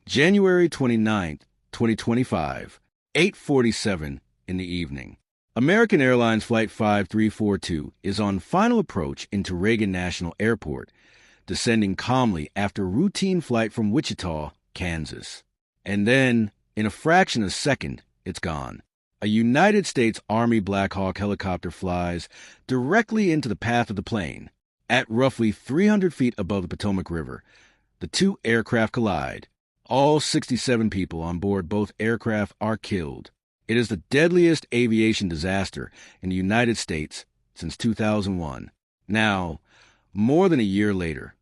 January 29th, 2025, 8:47 in the evening. American Airlines Flight 5342 is on final approach into Reagan National Airport, descending calmly after a routine flight from Wichita, Kansas. And then, in a fraction of a second, it's gone. A United States Army Black Hawk helicopter flies directly into the path of the plane. At roughly 300 feet above the Potomac River, the two aircraft collide. All 67 people on board both aircraft are killed. It is the deadliest aviation disaster in the United States since 2001. Now, more than a year later,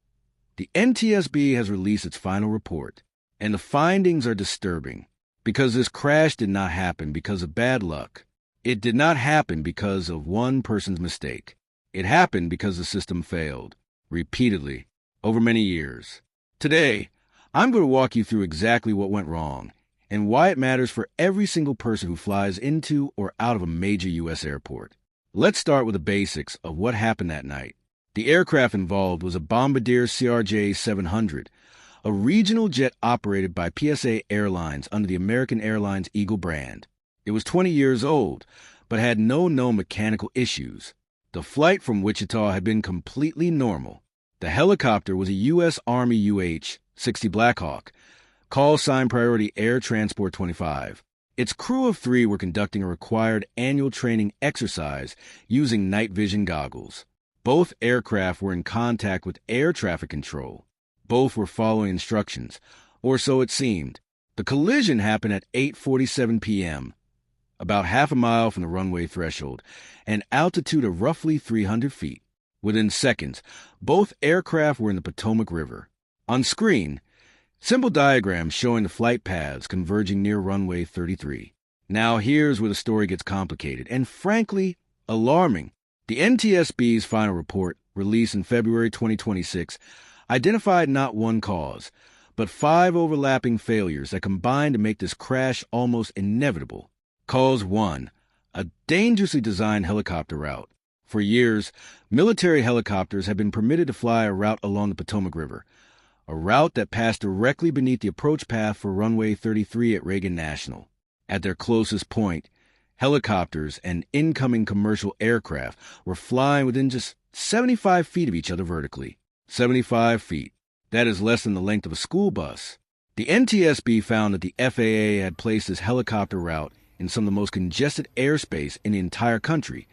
the NTSB has released its final report, and the findings are disturbing because this crash did not happen because of bad luck. It did not happen because of one person's mistake. It happened because the system failed, repeatedly, over many years. Today, I'm going to walk you through exactly what went wrong and why it matters for every single person who flies into or out of a major U.S. airport. Let's start with the basics of what happened that night. The aircraft involved was a Bombardier CRJ-700, a regional jet operated by PSA Airlines under the American Airlines Eagle brand. It was 20 years old, but had no known mechanical issues. The flight from Wichita had been completely normal. The helicopter was a U.S. Army UH-60 Black Hawk, call sign Priority Air Transport 25. Its crew of 3 were conducting a required annual training exercise using night vision goggles. Both aircraft were in contact with air traffic control. Both were following instructions, or so it seemed. The collision happened at 8:47 p.m., about half a mile from the runway threshold, an altitude of roughly 300 feet. Within seconds, both aircraft were in the Potomac River. On screen, simple diagrams showing the flight paths converging near runway 33. Now here's where the story gets complicated and, frankly, alarming. The NTSB's final report, released in February 2026, identified not one cause, but 5 overlapping failures that combined to make this crash almost inevitable. Cause 1, a dangerously designed helicopter route. For years, military helicopters have been permitted to fly a route along the Potomac River, a route that passed directly beneath the approach path for runway 33 at Reagan National. At their closest point, helicopters and incoming commercial aircraft were flying within just 75 feet of each other vertically. 75 feet. That is less than the length of a school bus. The NTSB found that the FAA had placed this helicopter route in some of the most congested airspace in the entire country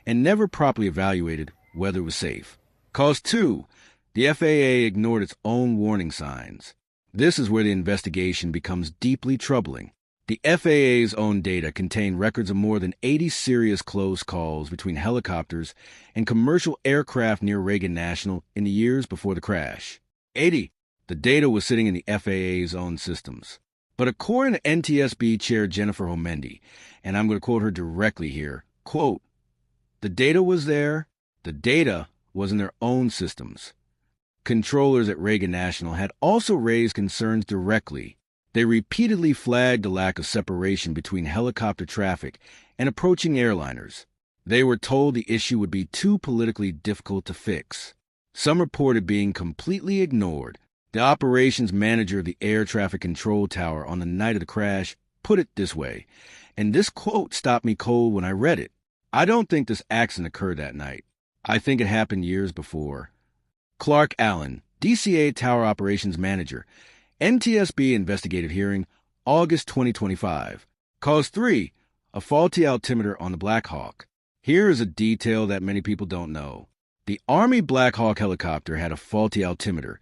and never properly evaluated whether it was safe. Cause 2, the FAA ignored its own warning signs. This is where the investigation becomes deeply troubling. The FAA's own data contain records of more than 80 serious close calls between helicopters and commercial aircraft near Reagan National in the years before the crash. 80. The data was sitting in the FAA's own systems. But according to NTSB Chair Jennifer Homendy, and I'm going to quote her directly here, quote, "The data was there. The data was in their own systems." Controllers at Reagan National had also raised concerns directly. They repeatedly flagged the lack of separation between helicopter traffic and approaching airliners. They were told the issue would be too politically difficult to fix. Some reported being completely ignored. The operations manager of the air traffic control tower on the night of the crash put it this way, and this quote stopped me cold when I read it. "I don't think this accident occurred that night. I think it happened years before." Clark Allen, DCA Tower Operations Manager, NTSB investigative hearing, August 2025. Cause 3, a faulty altimeter on the Black Hawk. Here is a detail that many people don't know. The Army Black Hawk helicopter had a faulty altimeter,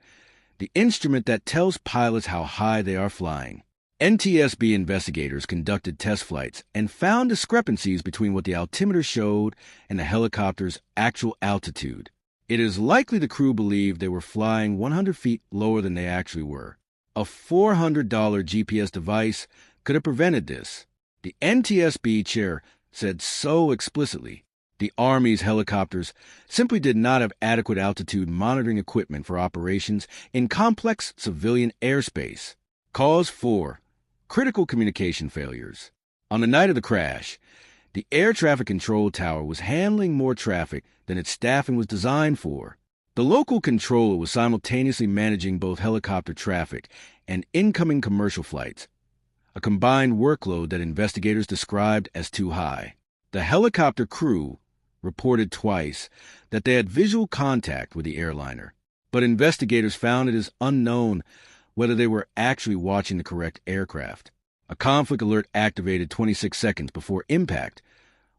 the instrument that tells pilots how high they are flying. NTSB investigators conducted test flights and found discrepancies between what the altimeter showed and the helicopter's actual altitude. It is likely the crew believed they were flying 100 feet lower than they actually were. A $400 GPS device could have prevented this. The NTSB chair said so explicitly. The Army's helicopters simply did not have adequate altitude monitoring equipment for operations in complex civilian airspace. Cause 4, critical communication failures. On the night of the crash, the air traffic control tower was handling more traffic than its staffing was designed for. The local controller was simultaneously managing both helicopter traffic and incoming commercial flights, a combined workload that investigators described as too high. The helicopter crew reported twice that they had visual contact with the airliner, but investigators found it is unknown whether they were actually watching the correct aircraft. A conflict alert activated 26 seconds before impact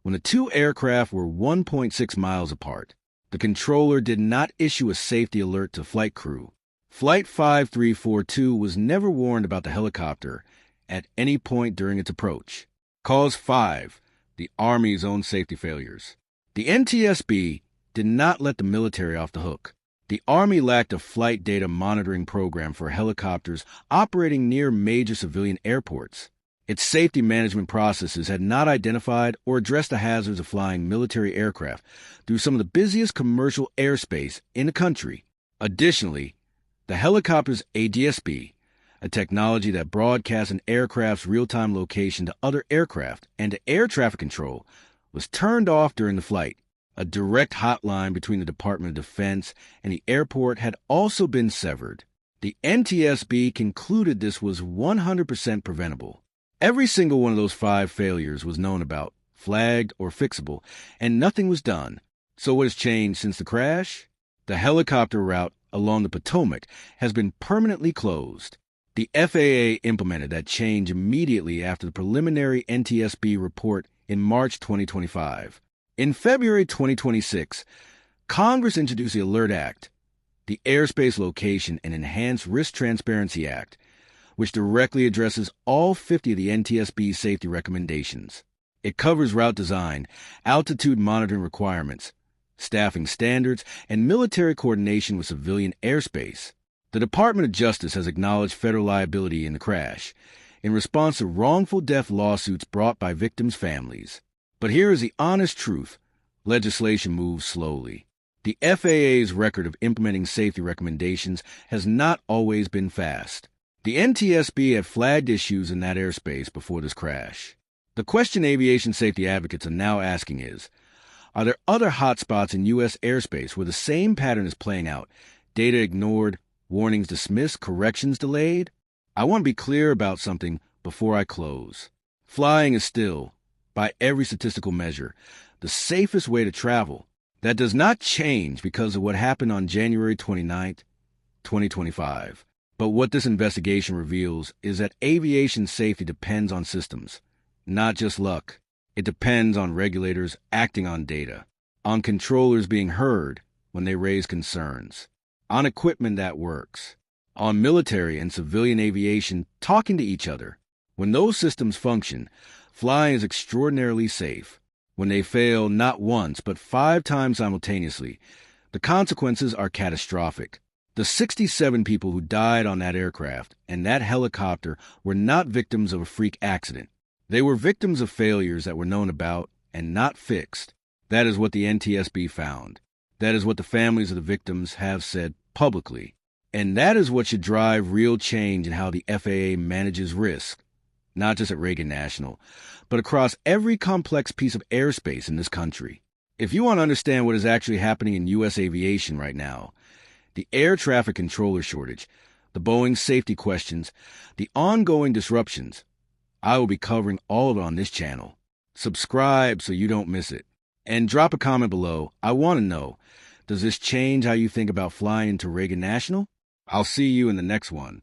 when the two aircraft were 1.6 miles apart. The controller did not issue a safety alert to flight crew. Flight 5342 was never warned about the helicopter at any point during its approach. Cause 5. The Army's own safety failures. The NTSB did not let the military off the hook. The Army lacked a flight data monitoring program for helicopters operating near major civilian airports. Its safety management processes had not identified or addressed the hazards of flying military aircraft through some of the busiest commercial airspace in the country. Additionally, the helicopter's ADSB, a technology that broadcasts an aircraft's real-time location to other aircraft and to air traffic control, was turned off during the flight. A direct hotline between the Department of Defense and the airport had also been severed. The NTSB concluded this was 100% preventable. Every single one of those 5 failures was known about, flagged, or fixable, and nothing was done. So what has changed since the crash? The helicopter route along the Potomac has been permanently closed. The FAA implemented that change immediately after the preliminary NTSB report in March 2025. In February 2026, Congress introduced the Alert Act, the Airspace Location and Enhanced Risk Transparency Act, which directly addresses all 50 of the NTSB safety recommendations. It covers route design, altitude monitoring requirements, staffing standards, and military coordination with civilian airspace. The Department of Justice has acknowledged federal liability in the crash in response to wrongful death lawsuits brought by victims' families. But here is the honest truth. Legislation moves slowly. The FAA's record of implementing safety recommendations has not always been fast. The NTSB had flagged issues in that airspace before this crash. The question aviation safety advocates are now asking is, are there other hotspots in U.S. airspace where the same pattern is playing out? Data ignored, warnings dismissed, corrections delayed? I want to be clear about something before I close. Flying is still, by every statistical measure, the safest way to travel. That does not change because of what happened on January 29, 2025. But what this investigation reveals is that aviation safety depends on systems, not just luck. It depends on regulators acting on data, on controllers being heard when they raise concerns, on equipment that works, on military and civilian aviation talking to each other. When those systems function, flying is extraordinarily safe. When they fail not once but 5 times simultaneously, the consequences are catastrophic. The 67 people who died on that aircraft and that helicopter were not victims of a freak accident. They were victims of failures that were known about and not fixed. That is what the NTSB found. That is what the families of the victims have said publicly. And that is what should drive real change in how the FAA manages risk, not just at Reagan National, but across every complex piece of airspace in this country. If you want to understand what is actually happening in U.S. aviation right now, the air traffic controller shortage, the Boeing safety questions, the ongoing disruptions, I will be covering all of it on this channel. Subscribe so you don't miss it. And drop a comment below. I want to know, does this change how you think about flying into Reagan National? I'll see you in the next one.